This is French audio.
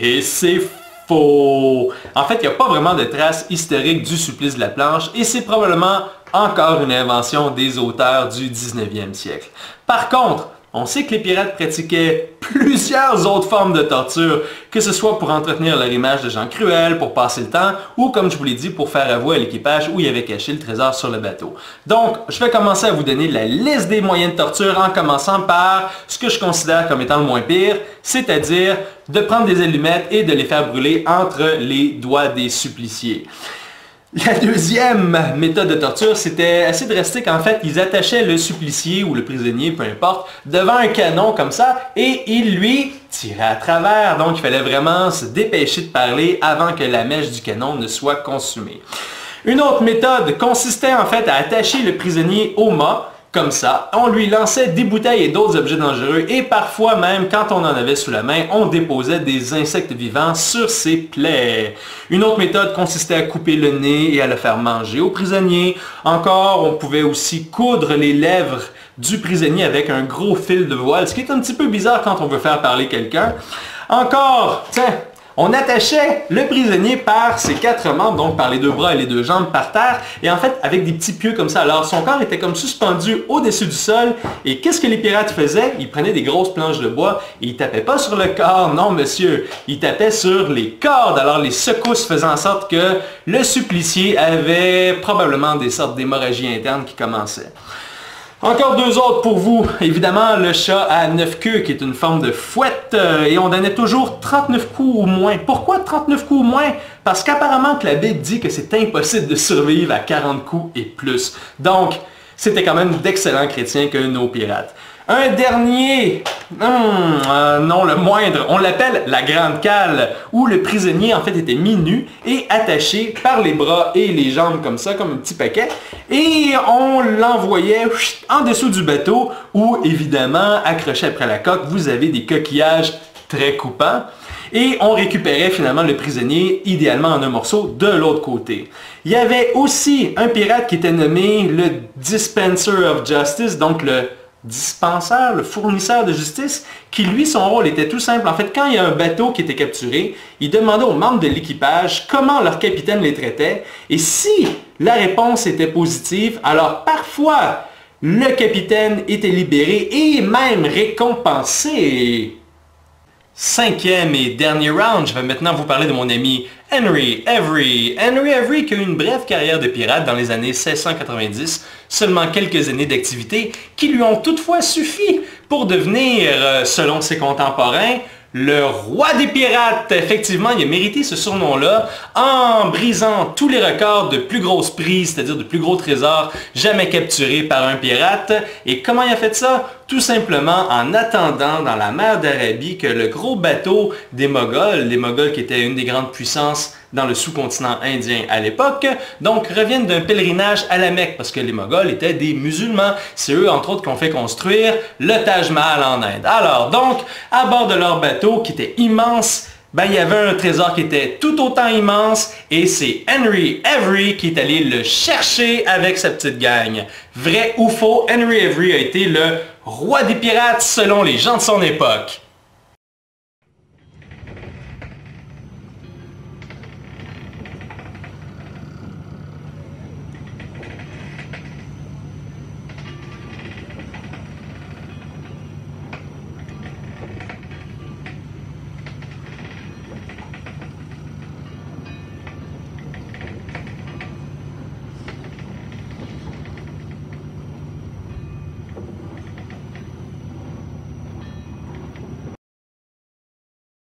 Et c'est faux! En fait, il n'y a pas vraiment de traces historiques du supplice de la planche et c'est probablement encore une invention des auteurs du 19e siècle. Par contre, on sait que les pirates pratiquaient plusieurs autres formes de torture, que ce soit pour entretenir leur image de gens cruels, pour passer le temps, ou comme je vous l'ai dit, pour faire avouer à l'équipage où il avait caché le trésor sur le bateau. Donc, je vais commencer à vous donner la liste des moyens de torture en commençant par ce que je considère comme étant le moins pire, c'est-à-dire de prendre des allumettes et de les faire brûler entre les doigts des suppliciés. La deuxième méthode de torture, c'était assez drastique. En fait, ils attachaient le supplicié ou le prisonnier, peu importe, devant un canon comme ça et ils lui tiraient à travers. Donc, il fallait vraiment se dépêcher de parler avant que la mèche du canon ne soit consumée. Une autre méthode consistait en fait à attacher le prisonnier au mât. Comme ça, on lui lançait des bouteilles et d'autres objets dangereux et parfois même, quand on en avait sous la main, on déposait des insectes vivants sur ses plaies. Une autre méthode consistait à couper le nez et à le faire manger au prisonnier. Encore, on pouvait aussi coudre les lèvres du prisonnier avec un gros fil de voile, ce qui est un petit peu bizarre quand on veut faire parler quelqu'un. Encore, tiens, on attachait le prisonnier par ses quatre membres, donc par les deux bras et les deux jambes par terre, et en fait avec des petits pieux comme ça. Alors son corps était comme suspendu au-dessus du sol, et qu'est-ce que les pirates faisaient? Ils prenaient des grosses planches de bois, et ils tapaient pas sur le corps, non monsieur, ils tapaient sur les cordes. Alors les secousses faisaient en sorte que le supplicié avait probablement des sortes d'hémorragies internes qui commençaient. Encore deux autres pour vous. Évidemment, le chat à 9 queues, qui est une forme de fouette, et on donnait toujours 39 coups ou moins. Pourquoi 39 coups ou moins? Parce qu'apparemment que la Bible dit que c'est impossible de survivre à 40 coups et plus. Donc, c'était quand même d'excellents chrétiens que nos pirates. Un dernier, non le moindre, on l'appelle la grande cale, où le prisonnier en fait était mis-nu et attaché par les bras et les jambes comme ça, comme un petit paquet, et on l'envoyait en dessous du bateau où évidemment, accroché après la coque, vous avez des coquillages très coupants. Et on récupérait finalement le prisonnier, idéalement en un morceau, de l'autre côté. Il y avait aussi un pirate qui était nommé le Dispenser of Justice, donc le dispensaire, le fournisseur de justice, qui lui, son rôle était tout simple. En fait, quand il y a un bateau qui était capturé, il demandait aux membres de l'équipage comment leur capitaine les traitait, et si la réponse était positive, alors parfois, le capitaine était libéré et même récompensé. Cinquième et dernier round, je vais maintenant vous parler de mon ami Henry Avery. Henry Avery qui a eu une brève carrière de pirate dans les années 1690, seulement quelques années d'activité qui lui ont toutefois suffi pour devenir, selon ses contemporains, le roi des pirates. Effectivement, il a mérité ce surnom-là en brisant tous les records de plus grosses prises, c'est-à-dire de plus gros trésors jamais capturés par un pirate. Et comment il a fait ça? Tout simplement en attendant dans la mer d'Arabie que le gros bateau des Moghols, les Moghols qui étaient une des grandes puissances dans le sous-continent indien à l'époque, donc reviennent d'un pèlerinage à la Mecque, parce que les Moghols étaient des musulmans. C'est eux, entre autres, qui ont fait construire le Taj Mahal en Inde. Alors, donc, à bord de leur bateau, qui était immense, il y avait un trésor qui était tout autant immense, et c'est Henry Avery qui est allé le chercher avec sa petite gang. Vrai ou faux, Henry Avery a été le roi des pirates selon les gens de son époque.